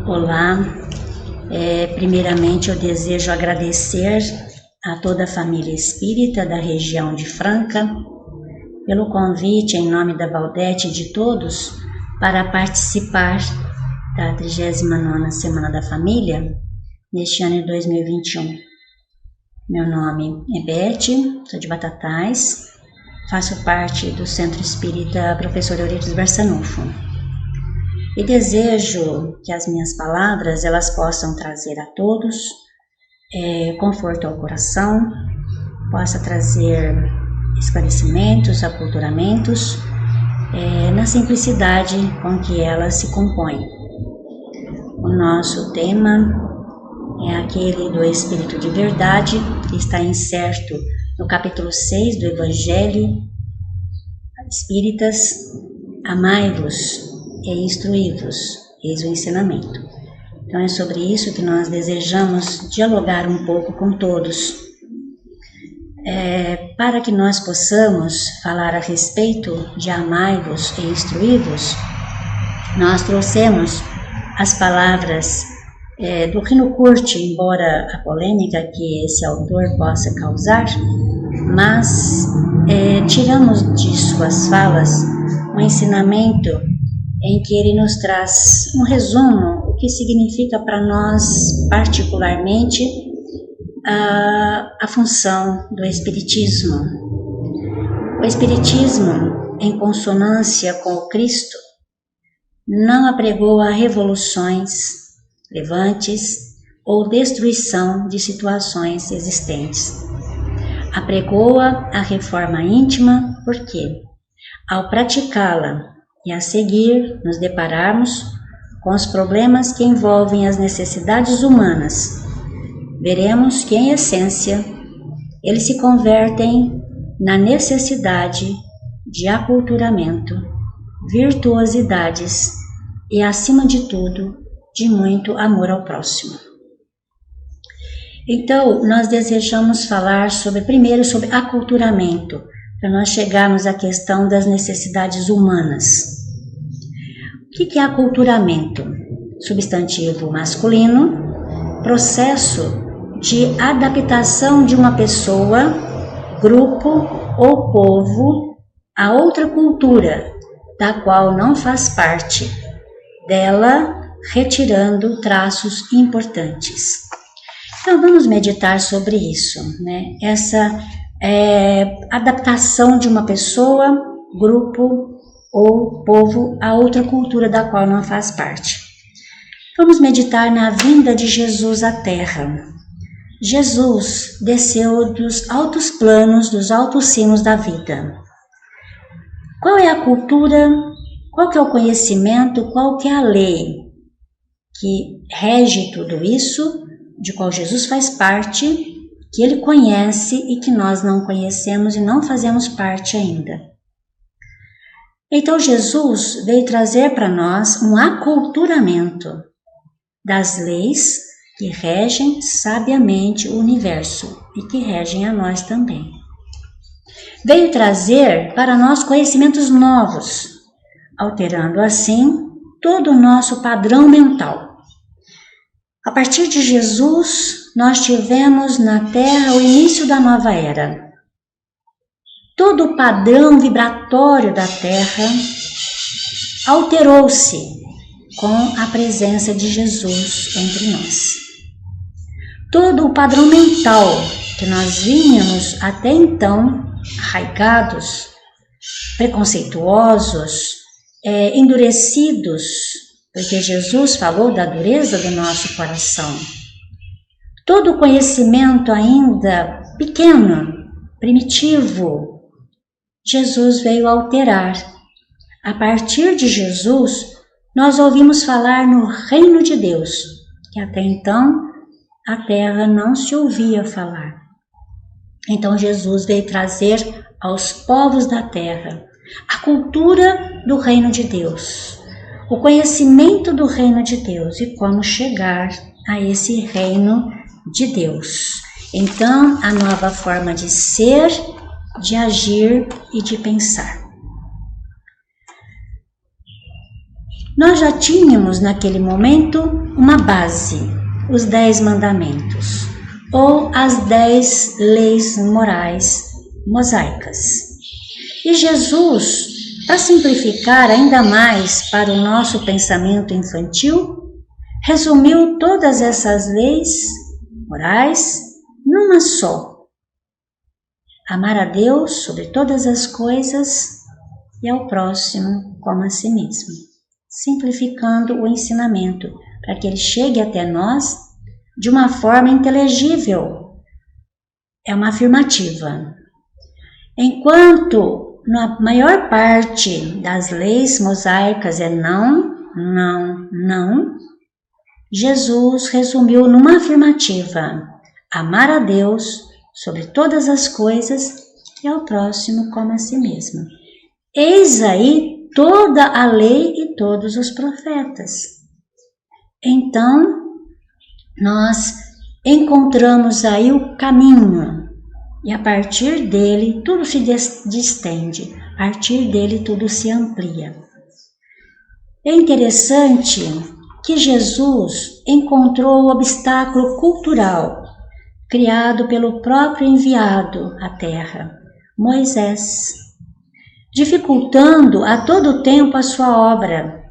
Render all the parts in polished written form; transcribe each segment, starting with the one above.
Olá, primeiramente eu desejo agradecer a toda a família espírita da região de Franca pelo convite em nome da Valdete e de todos para participar da 39ª Semana da Família neste ano de 2021. Meu nome é Beth, sou de Batatais, faço parte do Centro Espírita Professor Euripides Barçanufo. E desejo que as minhas palavras elas possam trazer a todos conforto ao coração, possa trazer esclarecimentos, aculturamentos, na simplicidade com que elas se compõem. O nosso tema é aquele do Espírito de Verdade, que está incerto no capítulo 6 do Evangelho Espíritas, amai-vos e instruí-vos, eis o ensinamento. Então é sobre isso que nós desejamos dialogar um pouco com todos. Para que nós possamos falar a respeito de amai-vos e instruí-vos, nós trouxemos as palavras do Rino Curte, embora a polêmica que esse autor possa causar, mas tiramos de suas falas um ensinamento em que ele nos traz um resumo, o que significa para nós particularmente a função do Espiritismo. O Espiritismo, em consonância com o Cristo, não apregoa revoluções, levantes ou destruição de situações existentes. Apregoa a reforma íntima porque, ao praticá-la e a seguir nos depararmos com os problemas que envolvem as necessidades humanas, veremos que, em essência, eles se convertem na necessidade de aculturamento, virtuosidades e, acima de tudo, de muito amor ao próximo. Então, nós desejamos falar primeiro sobre aculturamento, para nós chegarmos à questão das necessidades humanas. O que é aculturamento? Substantivo masculino, processo de adaptação de uma pessoa, grupo ou povo a outra cultura, da qual não faz parte, dela retirando traços importantes. Então vamos meditar sobre isso, né? Essa adaptação de uma pessoa, grupo ou povo a outra cultura da qual não faz parte. Vamos meditar na vinda de Jesus à Terra. Jesus desceu dos altos planos, dos altos cimos da vida. Qual é a cultura, qual que é o conhecimento, qual que é a lei que rege tudo isso, de qual Jesus faz parte, que ele conhece e que nós não conhecemos e não fazemos parte ainda? Então Jesus veio trazer para nós um aculturamento das leis que regem sabiamente o universo e que regem a nós também. Veio trazer para nós conhecimentos novos, alterando assim todo o nosso padrão mental. A partir de Jesus, nós tivemos na Terra o início da nova era. Todo o padrão vibratório da Terra alterou-se com a presença de Jesus entre nós. Todo o padrão mental que nós vínhamos até então arraigados, preconceituosos, endurecidos, porque Jesus falou da dureza do nosso coração. Todo o conhecimento ainda pequeno, primitivo, Jesus veio alterar. A partir de Jesus, nós ouvimos falar no reino de Deus, que até então a terra não se ouvia falar. Então Jesus veio trazer aos povos da terra a cultura do reino de Deus, o conhecimento do reino de Deus e como chegar a esse reino de Deus. Então, a nova forma de ser, de agir e de pensar. nós já tínhamos naquele momento uma base, os 10 mandamentos, ou as 10 leis morais mosaicas. E Jesus, para simplificar ainda mais para o nosso pensamento infantil, resumiu todas essas leis morais numa só. Amar a Deus sobre todas as coisas e ao próximo como a si mesmo. Simplificando o ensinamento para que ele chegue até nós de uma forma inteligível. É uma afirmativa. Enquanto na maior parte das leis mosaicas é não, não, não, Jesus resumiu numa afirmativa: amar a Deus sobre todas as coisas e ao próximo como a si mesmo. Eis aí toda a lei e todos os profetas. Então, nós encontramos aí o caminho e a partir dele tudo se distende, a partir dele tudo se amplia. É interessante que Jesus encontrou o obstáculo cultural criado pelo próprio enviado à terra, Moisés, dificultando a todo tempo a sua obra.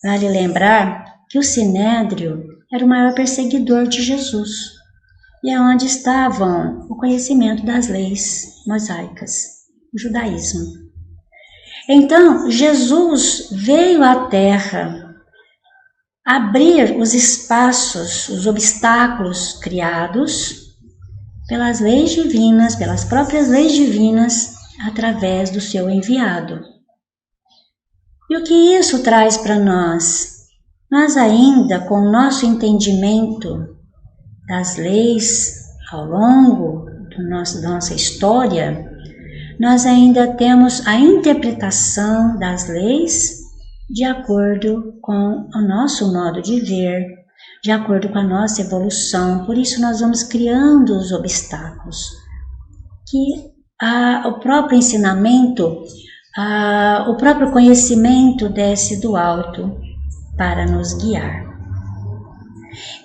Vale lembrar que o Sinédrio era o maior perseguidor de Jesus, e é onde estavam o conhecimento das leis mosaicas, o judaísmo. Então, Jesus veio à terra abrir os espaços, os obstáculos criados pelas leis divinas, pelas próprias leis divinas, através do seu enviado. E o que isso traz para nós? Nós ainda, com o nosso entendimento das leis ao longo da nossa história, nós ainda temos a interpretação das leis de acordo com o nosso modo de ver, de acordo com a nossa evolução. Por isso nós vamos criando os obstáculos, que o próprio ensinamento, o próprio conhecimento desce do alto para nos guiar.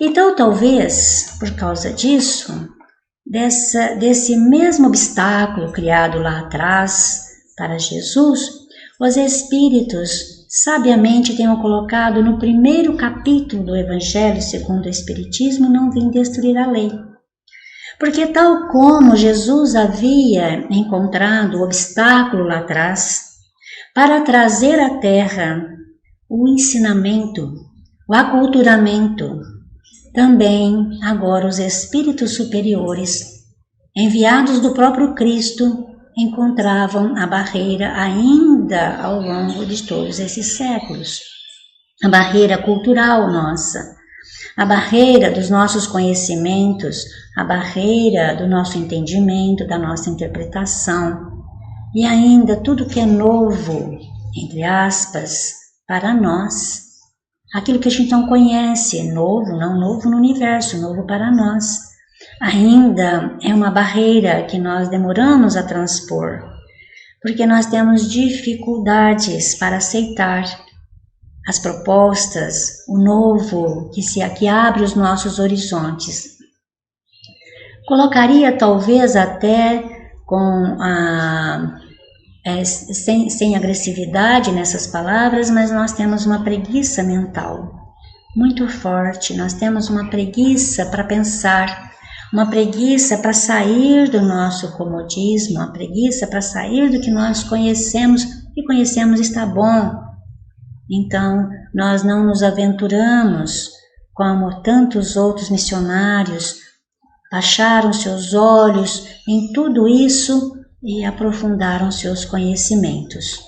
Então, talvez, por causa disso, desse mesmo obstáculo criado lá atrás para Jesus, os Espíritos sabiamente tenham colocado no primeiro capítulo do Evangelho segundo o Espiritismo: não vim destruir a lei. Porque tal como Jesus havia encontrado o obstáculo lá atrás para trazer à Terra o ensinamento, o aculturamento, também agora os espíritos superiores, enviados do próprio Cristo, encontravam a barreira ainda ao longo de todos esses séculos. A barreira cultural nossa, a barreira dos nossos conhecimentos, a barreira do nosso entendimento, da nossa interpretação, e ainda tudo que é novo, entre aspas, para nós. Aquilo que a gente não conhece, novo, não novo no universo, novo para nós. Ainda é uma barreira que nós demoramos a transpor, porque nós temos dificuldades para aceitar as propostas, o novo que abre os nossos horizontes. Colocaria talvez até com sem agressividade nessas palavras, mas nós temos uma preguiça mental muito forte, nós temos uma preguiça para pensar, uma preguiça para sair do nosso comodismo, uma preguiça para sair do que nós conhecemos, e conhecemos está bom. Então, nós não nos aventuramos, como tantos outros missionários, baixaram seus olhos em tudo isso e aprofundaram seus conhecimentos.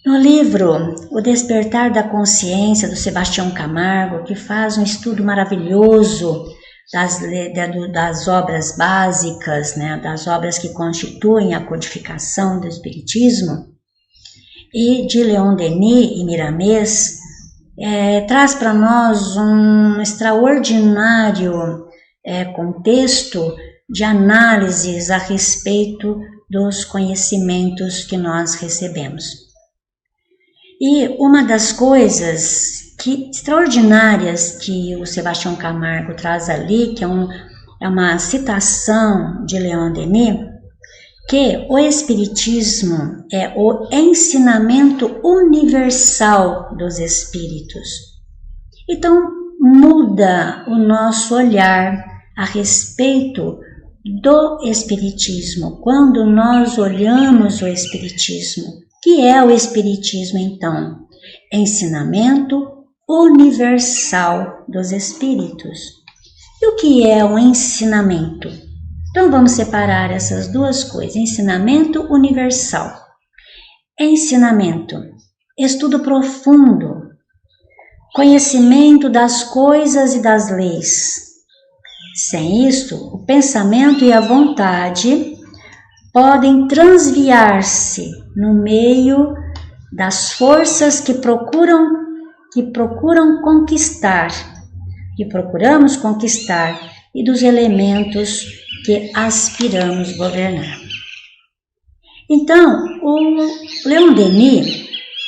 No livro O Despertar da Consciência, do Sebastião Camargo, que faz um estudo maravilhoso das obras básicas, né, das obras que constituem a codificação do Espiritismo, e de Leon Denis e Miramês, traz para nós um extraordinário contexto de análises a respeito dos conhecimentos que nós recebemos. E uma das coisas extraordinárias que o Sebastião Camargo traz ali, que é uma citação de Leon Denis, que o Espiritismo é o ensinamento universal dos Espíritos. Então, muda o nosso olhar a respeito do Espiritismo. Quando nós olhamos o Espiritismo, que é o Espiritismo então? Ensinamento universal dos Espíritos. E o que é um ensinamento? Então vamos separar essas duas coisas. Ensinamento universal. Ensinamento, estudo profundo, conhecimento das coisas e das leis. Sem isto, o pensamento e a vontade podem transviar-se no meio das forças que procuramos conquistar e dos elementos que aspiramos governar. Então, o Leon Denis,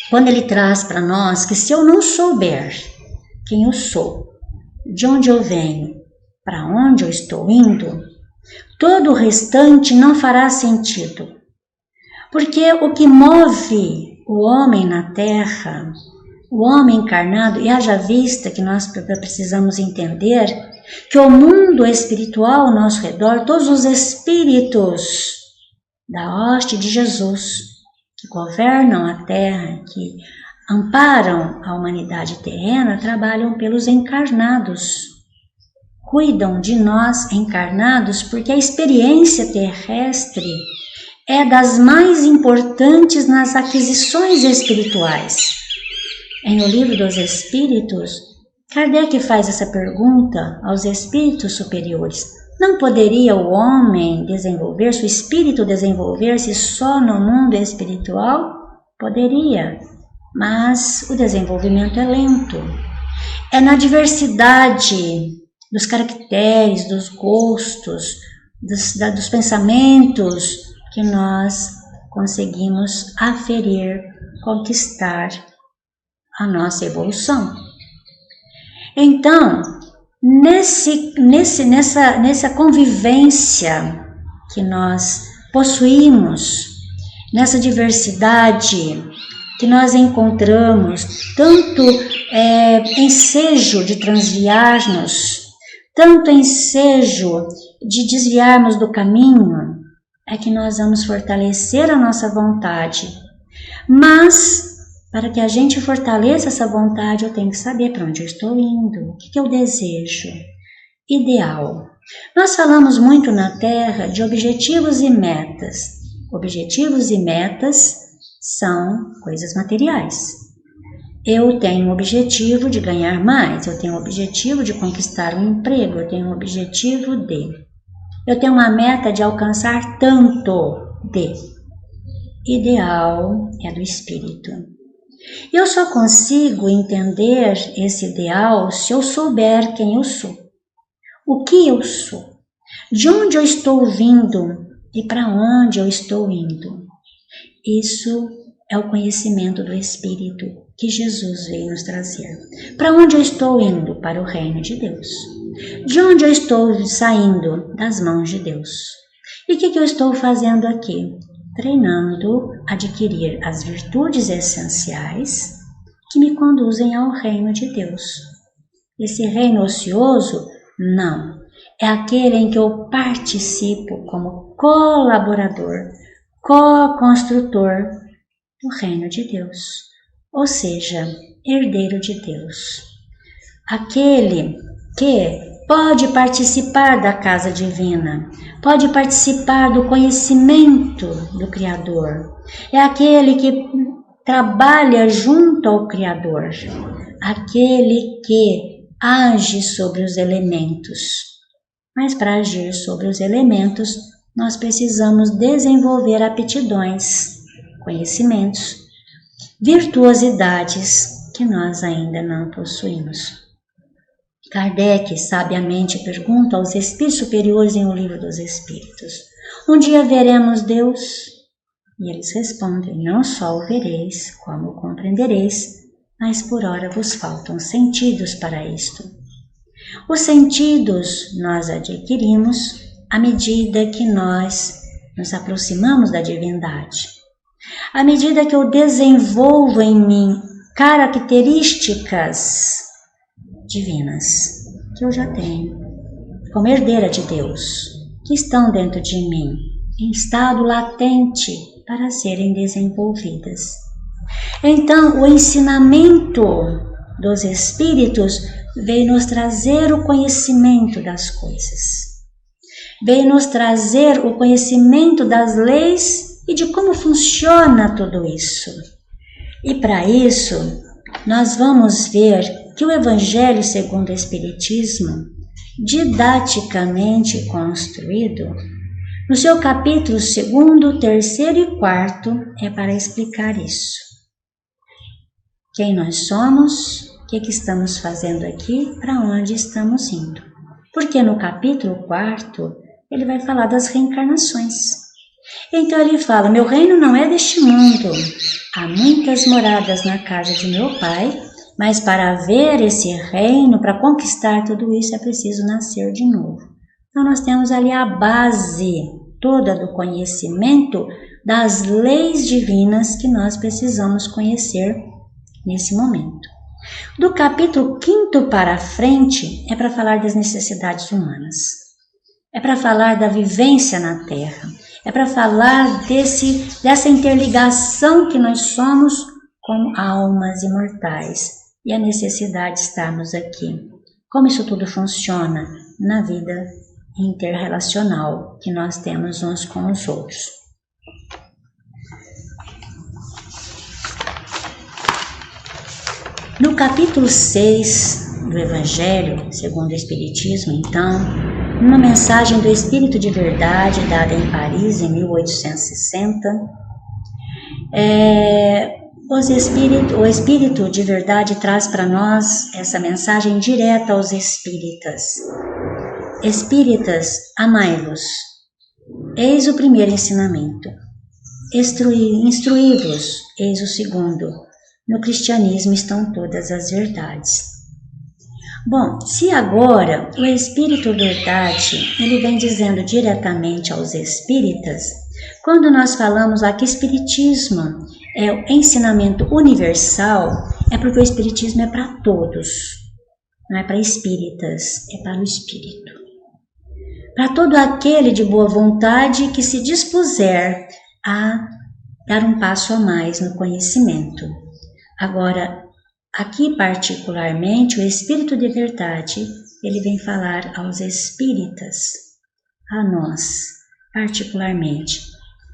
quando ele traz para nós que se eu não souber quem eu sou, de onde eu venho, para onde eu estou indo, todo o restante não fará sentido. Porque o que move o homem na Terra, o homem encarnado, e haja vista que nós precisamos entender que o mundo espiritual ao nosso redor, todos os espíritos da hoste de Jesus, que governam a Terra, que amparam a humanidade terrena, trabalham pelos encarnados. Cuidam de nós encarnados porque a experiência terrestre é das mais importantes nas aquisições espirituais. Em O Livro dos Espíritos, Kardec faz essa pergunta aos espíritos superiores. Não poderia o homem desenvolver-se, o espírito desenvolver-se só no mundo espiritual? Poderia, mas o desenvolvimento é lento. É na diversidade dos caracteres, dos gostos, dos pensamentos que nós conseguimos aferir, conquistar a nossa evolução. Então, nessa convivência que nós possuímos, nessa diversidade que nós encontramos, tanto ensejo de transviar-nos, tanto ensejo de desviarmos do caminho, é que nós vamos fortalecer a nossa vontade. Mas, para que a gente fortaleça essa vontade, eu tenho que saber para onde eu estou indo, o que eu desejo. Ideal. Nós falamos muito na Terra de objetivos e metas. Objetivos e metas são coisas materiais. Eu tenho o objetivo de ganhar mais, eu tenho o objetivo de conquistar um emprego, eu tenho o objetivo de... Eu tenho uma meta de alcançar tanto de... Ideal é do espírito. Eu só consigo entender esse ideal se eu souber quem eu sou, o que eu sou, de onde eu estou vindo e para onde eu estou indo. Isso é o conhecimento do Espírito que Jesus veio nos trazer. Para onde eu estou indo? Para o reino de Deus. De onde eu estou saindo? Das mãos de Deus. E o que eu estou fazendo aqui? Treinando a adquirir as virtudes essenciais que me conduzem ao reino de Deus. Esse reino ocioso? Não. É aquele em que eu participo como colaborador, co-construtor do reino de Deus, ou seja, herdeiro de Deus. Aquele que pode participar da casa divina, pode participar do conhecimento do Criador. É aquele que trabalha junto ao Criador, aquele que age sobre os elementos. Mas para agir sobre os elementos, nós precisamos desenvolver aptidões, conhecimentos, virtuosidades que nós ainda não possuímos. Kardec sabiamente pergunta aos espíritos superiores em O Livro dos Espíritos: um dia veremos Deus? E eles respondem: não só o vereis, como o compreendereis, mas por ora vos faltam sentidos para isto. Os sentidos nós adquirimos à medida que nós nos aproximamos da divindade. À medida que eu desenvolvo em mim características divinas que eu já tenho, como herdeira de Deus, que estão dentro de mim, em estado latente para serem desenvolvidas. Então, o ensinamento dos Espíritos veio nos trazer o conhecimento das coisas. Veio nos trazer o conhecimento das leis e de como funciona tudo isso. E para isso, nós vamos ver que o Evangelho segundo o Espiritismo, didaticamente construído, no seu capítulo 2º, 3º e 4º, é para explicar isso. Quem nós somos, o que estamos fazendo aqui, para onde estamos indo. Porque no capítulo 4º, ele vai falar das reencarnações. Então ele fala: meu reino não é deste mundo. Há muitas moradas na casa de meu pai, mas para ver esse reino, para conquistar tudo isso, é preciso nascer de novo. Então nós temos ali a base toda do conhecimento das leis divinas que nós precisamos conhecer nesse momento. Do capítulo 5º para frente é para falar das necessidades humanas. É para falar da vivência na Terra. É para falar dessa interligação que nós somos como almas imortais e a necessidade de estarmos aqui. Como isso tudo funciona na vida interrelacional que nós temos uns com os outros. No capítulo 6 do Evangelho, segundo o Espiritismo, então, uma mensagem do Espírito de Verdade, dada em Paris em 1860, o Espírito de Verdade traz para nós essa mensagem direta aos espíritas. Espíritas, amai-vos. Eis o primeiro ensinamento. Instruí-vos, eis o segundo. No cristianismo estão todas as verdades. Bom, se agora o Espírito Verdade, ele vem dizendo diretamente aos espíritas, quando nós falamos lá que Espiritismo é o ensinamento universal, é porque o Espiritismo é para todos, não é para espíritas, é para o Espírito. Para todo aquele de boa vontade que se dispuser a dar um passo a mais no conhecimento. Agora, aqui particularmente, o Espírito de Verdade, ele vem falar aos espíritas, a nós particularmente.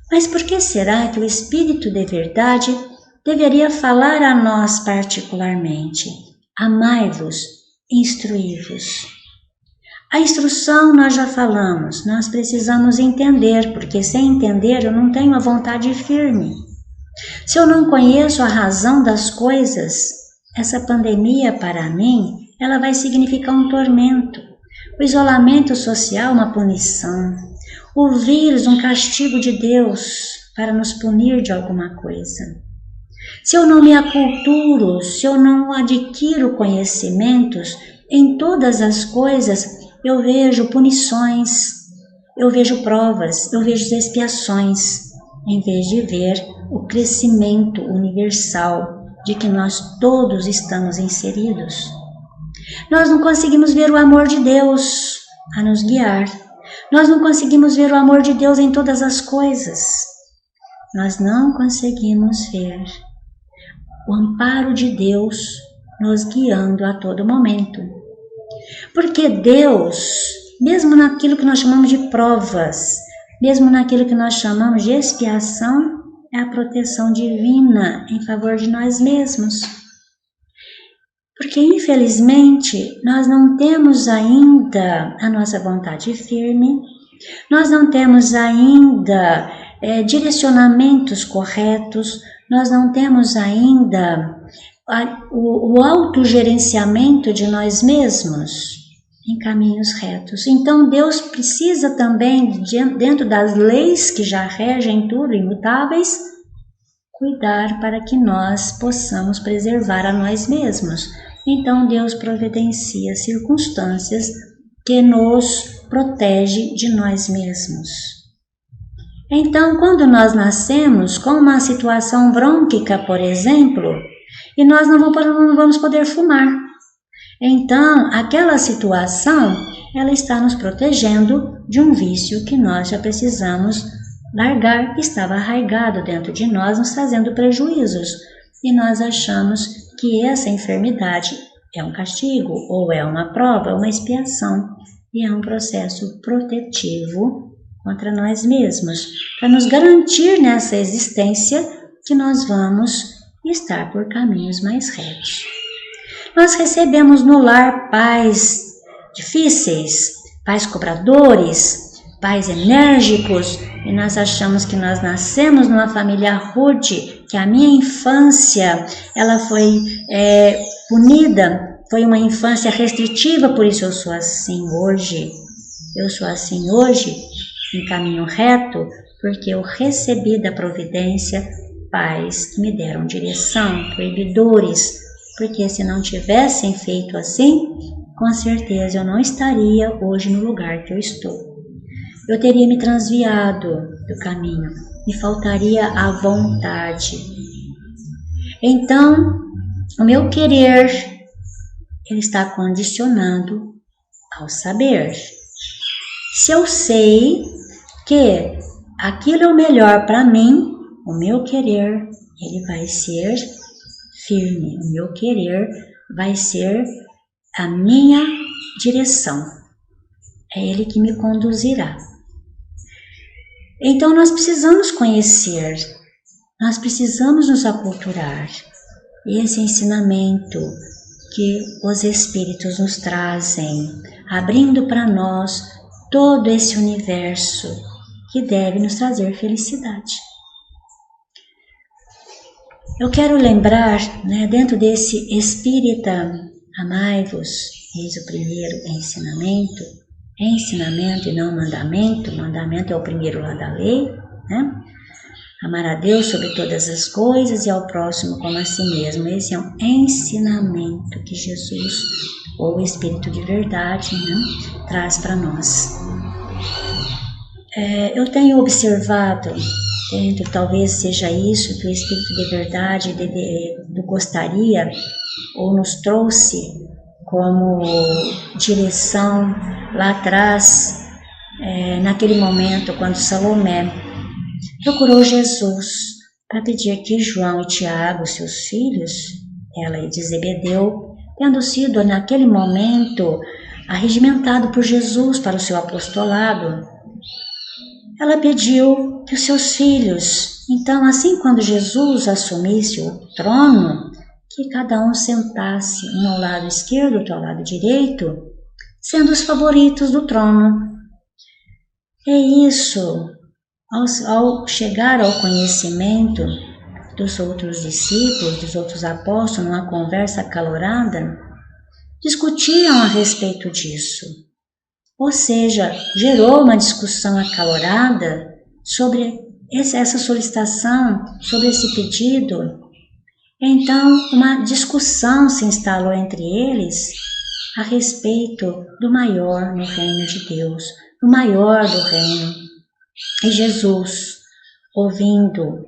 Mas por que será que o Espírito de Verdade deveria falar a nós particularmente? Amai-vos, instruí-vos. A instrução nós já falamos, nós precisamos entender, porque sem entender eu não tenho a vontade firme. Se eu não conheço a razão das coisas, essa pandemia para mim, ela vai significar um tormento. O isolamento social, uma punição. O vírus, um castigo de Deus para nos punir de alguma coisa. Se eu não me aculturo, se eu não adquiro conhecimentos em todas as coisas, eu vejo punições, eu vejo provas, eu vejo expiações, em vez de ver o crescimento universal de que nós todos estamos inseridos. Nós não conseguimos ver o amor de Deus a nos guiar. Nós não conseguimos ver o amor de Deus em todas as coisas. Nós não conseguimos ver o amparo de Deus nos guiando a todo momento. Porque Deus, mesmo naquilo que nós chamamos de provas, mesmo naquilo que nós chamamos de expiação, é a proteção divina em favor de nós mesmos. Porque, infelizmente, nós não temos ainda a nossa vontade firme, nós não temos ainda direcionamentos corretos, nós não temos ainda o autogerenciamento de nós mesmos. em caminhos retos. Então Deus precisa também, dentro das leis que já regem tudo, imutáveis, cuidar para que nós possamos preservar a nós mesmos. Então Deus providencia circunstâncias que nos protegem de nós mesmos. Então, quando nós nascemos com uma situação brônquica, por exemplo, e nós não vamos poder fumar, então aquela situação ela está nos protegendo de um vício que nós já precisamos largar, que estava arraigado dentro de nós, nos trazendo prejuízos. E nós achamos que essa enfermidade é um castigo, ou é uma prova, uma expiação, e é um processo protetivo contra nós mesmos, para nos garantir nessa existência que nós vamos estar por caminhos mais retos. Nós recebemos no lar pais difíceis, pais cobradores, pais enérgicos, e nós achamos que nós nascemos numa família rude, que a minha infância ela foi punida, foi uma infância restritiva, por isso eu sou assim hoje. Eu sou assim hoje, em caminho reto, porque eu recebi da providência pais que me deram direção, proibidores, porque se não tivessem feito assim, com certeza eu não estaria hoje no lugar que eu estou. Eu teria me transviado do caminho, me faltaria a vontade. Então, o meu querer, ele está condicionado ao saber. Se eu sei que aquilo é o melhor para mim, o meu querer, ele vai ser firme. O meu querer vai ser a minha direção. É ele que me conduzirá. Então nós precisamos conhecer, nós precisamos nos aculturar. Esse ensinamento que os Espíritos nos trazem, abrindo para nós todo esse universo que deve nos trazer felicidade. Eu quero lembrar, dentro desse Espírita, amai-vos, eis o primeiro ensinamento, é ensinamento e não mandamento. Mandamento é o primeiro lá da lei, Amar a Deus sobre todas as coisas e ao próximo como a si mesmo. Esse é um ensinamento que Jesus, ou o Espírito de verdade, traz para nós. Eu tenho observado, talvez seja isso que o Espírito de verdade gostaria ou nos trouxe como direção lá atrás, naquele momento quando Salomé procurou Jesus para pedir que João e Tiago, seus filhos, ela e de Zebedeu, tendo sido naquele momento arregimentado por Jesus para o seu apostolado, ela pediu que os seus filhos, então assim quando Jesus assumisse o trono, que cada um sentasse um ao lado esquerdo, outro ao lado direito, sendo os favoritos do trono. E isso, ao chegar ao conhecimento dos outros discípulos, dos outros apóstolos, numa conversa acalorada, discutiam a respeito disso. Ou seja, gerou uma discussão acalorada sobre essa solicitação, sobre esse pedido. Então, uma discussão se instalou entre eles a respeito do maior no reino de Deus, do maior do reino. E Jesus, ouvindo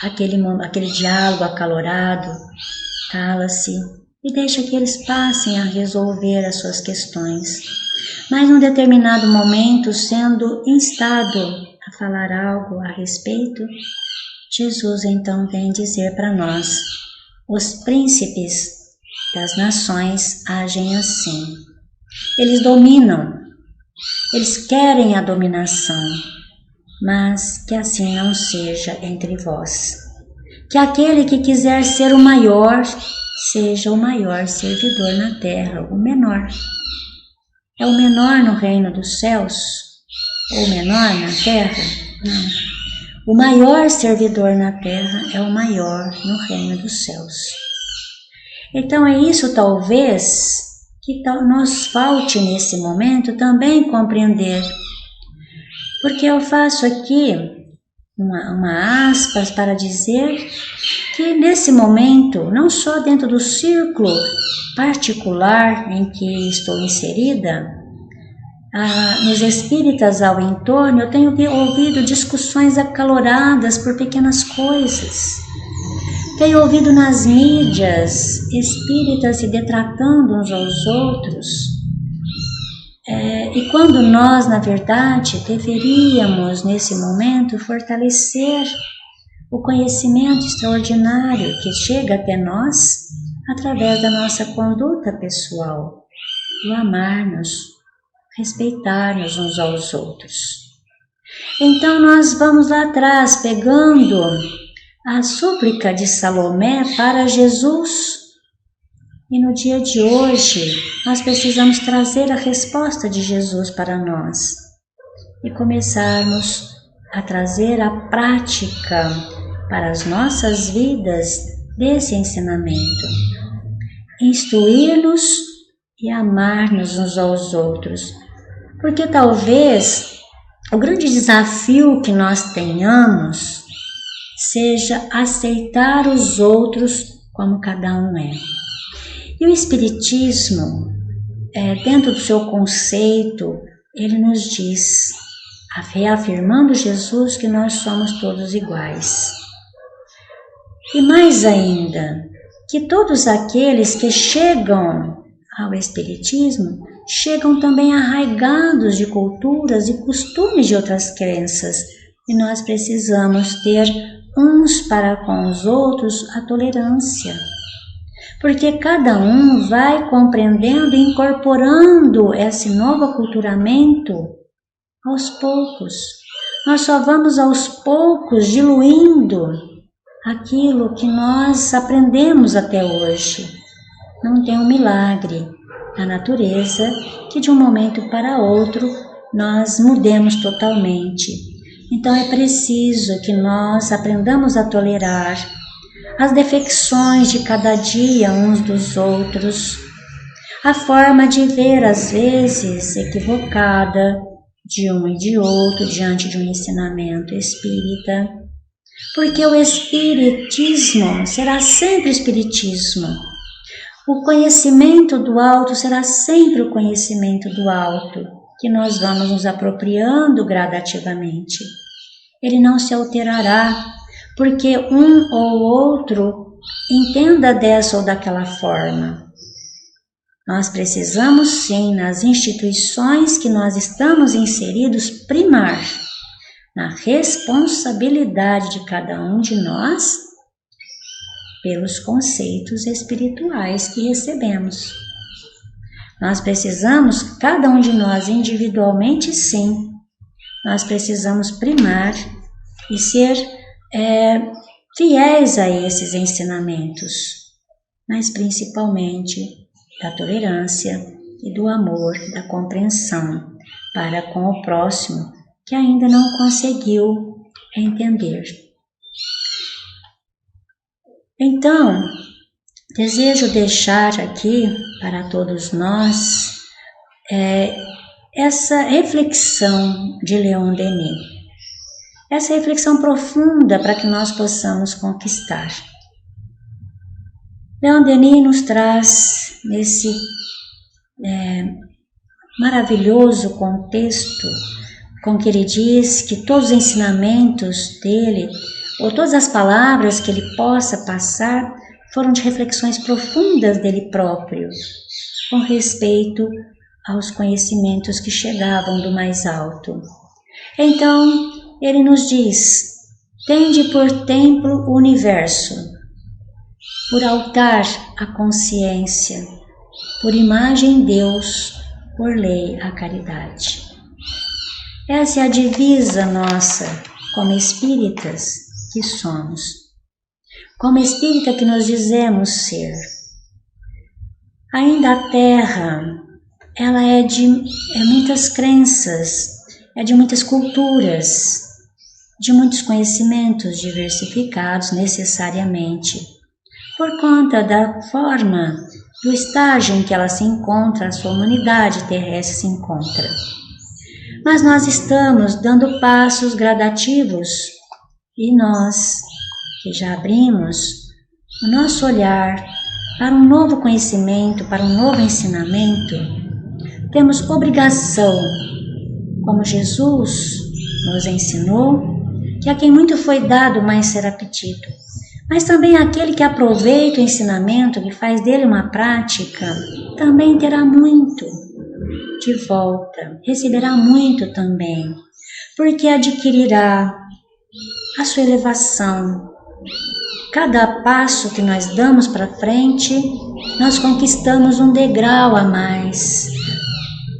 aquele diálogo acalorado, cala-se e deixa que eles passem a resolver as suas questões. Mas num determinado momento, sendo instado a falar algo a respeito, Jesus então vem dizer para nós: os príncipes das nações agem assim. Eles dominam, eles querem a dominação, mas que assim não seja entre vós. Que aquele que quiser ser o maior, seja o maior servidor na terra, o menor. É o menor no reino dos céus? Ou o menor na terra? Não. O maior servidor na terra é o maior no reino dos céus. Então é isso talvez que nos falte nesse momento também compreender. Porque eu faço aqui uma aspas para dizer que nesse momento, não só dentro do círculo particular em que estou inserida, nos espíritas ao entorno, eu tenho ouvido discussões acaloradas por pequenas coisas. Tenho ouvido nas mídias espíritas se detratando uns aos outros. E quando nós, na verdade, deveríamos, nesse momento, fortalecer o conhecimento extraordinário que chega até nós através da nossa conduta pessoal, do amar-nos, respeitar-nos uns aos outros. Então nós vamos lá atrás, pegando a súplica de Salomé para Jesus. E no dia de hoje, nós precisamos trazer a resposta de Jesus para nós e começarmos a trazer a prática para as nossas vidas desse ensinamento. Instruir-nos e amar-nos uns aos outros. Porque talvez o grande desafio que nós tenhamos seja aceitar os outros como cada um é. E o Espiritismo, dentro do seu conceito, ele nos diz, reafirmando Jesus, que nós somos todos iguais. E mais ainda, que todos aqueles que chegam ao Espiritismo, chegam também arraigados de culturas e costumes de outras crenças, e nós precisamos ter uns para com os outros a tolerância. Porque cada um vai compreendendo e incorporando esse novo aculturamento aos poucos. Nós só vamos aos poucos diluindo aquilo que nós aprendemos até hoje. Não tem um milagre na natureza que de um momento para outro nós mudemos totalmente. Então é preciso que nós aprendamos a tolerar as defecções de cada dia uns dos outros, a forma de ver às vezes equivocada de um e de outro diante de um ensinamento espírita, porque o espiritismo será sempre espiritismo. O conhecimento do alto será sempre o conhecimento do alto, que nós vamos nos apropriando gradativamente. Ele não se alterará, porque um ou outro entenda dessa ou daquela forma. Nós precisamos sim, nas instituições que nós estamos inseridos, primar na responsabilidade de cada um de nós pelos conceitos espirituais que recebemos. Nós precisamos, cada um de nós individualmente sim, nós precisamos primar e ser fiéis a esses ensinamentos, mas principalmente da tolerância e do amor, da compreensão para com o próximo que ainda não conseguiu entender. Então, desejo deixar aqui para todos nós essa reflexão de Leon Denis. Essa reflexão profunda para que nós possamos conquistar. Leon Denis nos traz nesse maravilhoso contexto com que ele diz que todos os ensinamentos dele, ou todas as palavras que ele possa passar, foram de reflexões profundas dele próprio, com respeito aos conhecimentos que chegavam do mais alto. Então, ele nos diz, tende por templo o universo, por altar a consciência, por imagem Deus, por lei a caridade. Essa é a divisa nossa, como espíritas que somos, como espírita que nos dizemos ser. Ainda a Terra, ela é de muitas crenças, é de muitas culturas, de muitos conhecimentos diversificados necessariamente. por conta da forma, do estágio em que ela se encontra, a sua humanidade terrestre se encontra. Mas nós estamos dando passos gradativos e nós, que já abrimos o nosso olhar para um novo conhecimento, para um novo ensinamento, temos obrigação, como Jesus nos ensinou, que a quem muito foi dado, mais será pedido. Mas também aquele que aproveita o ensinamento, que faz dele uma prática, também terá muito de volta, receberá muito também, porque adquirirá a sua elevação. Cada passo que nós damos para frente, nós conquistamos um degrau a mais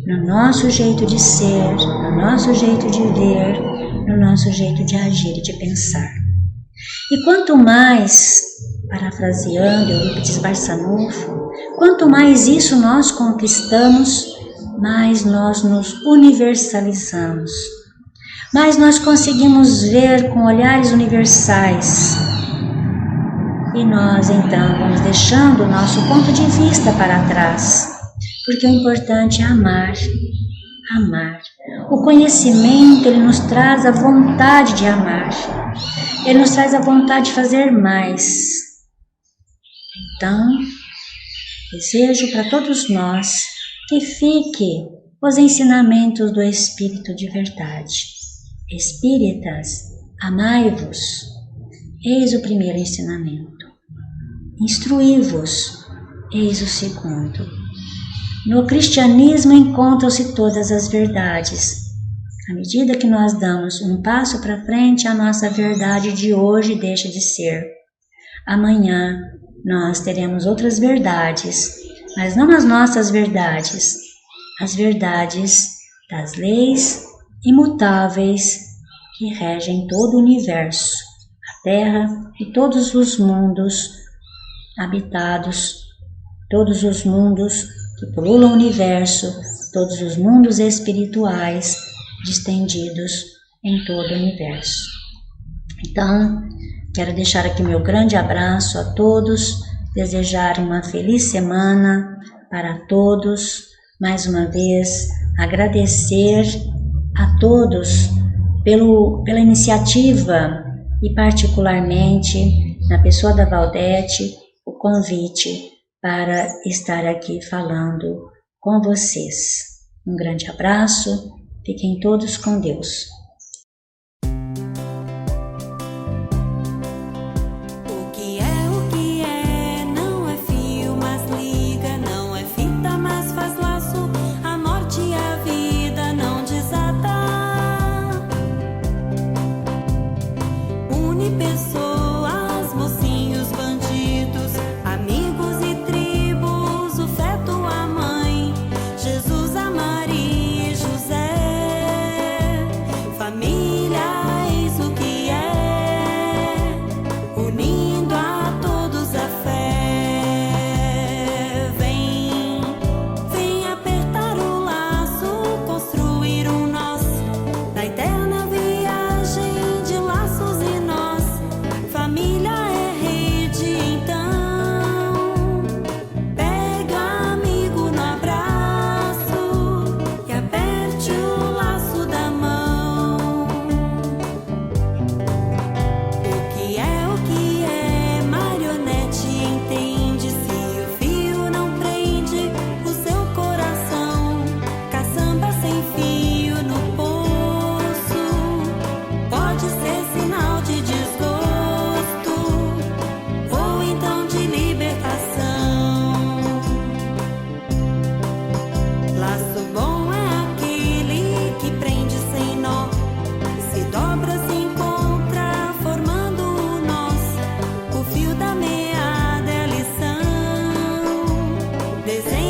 no nosso jeito de ser, no nosso jeito de ver, no nosso jeito de agir e de pensar. E quanto mais, parafraseando Eurípides Barçanufo, quanto mais isso nós conquistamos, mais nós nos universalizamos, mais nós conseguimos ver com olhares universais. E nós então vamos deixando o nosso ponto de vista para trás, porque o importante é amar, amar. O conhecimento, ele nos traz a vontade de amar, ele nos traz a vontade de fazer mais. Então, desejo para todos nós que fique os ensinamentos do Espírito de verdade. Espíritas, amai-vos, eis o primeiro ensinamento. Instruí-vos, eis o segundo. No cristianismo encontram-se todas as verdades. À medida que nós damos um passo para frente, a nossa verdade de hoje deixa de ser. Amanhã nós teremos outras verdades, mas não as nossas verdades, as verdades das leis imutáveis que regem todo o universo, a Terra e todos os mundos habitados, todos os mundos que pululam o universo, todos os mundos espirituais distendidos em todo o universo. Então, quero deixar aqui meu grande abraço a todos, desejar uma feliz semana para todos, mais uma vez agradecer a todos pela iniciativa e particularmente na pessoa da Valdete, o convite para estar aqui falando com vocês. Um grande abraço, fiquem todos com Deus. Descendo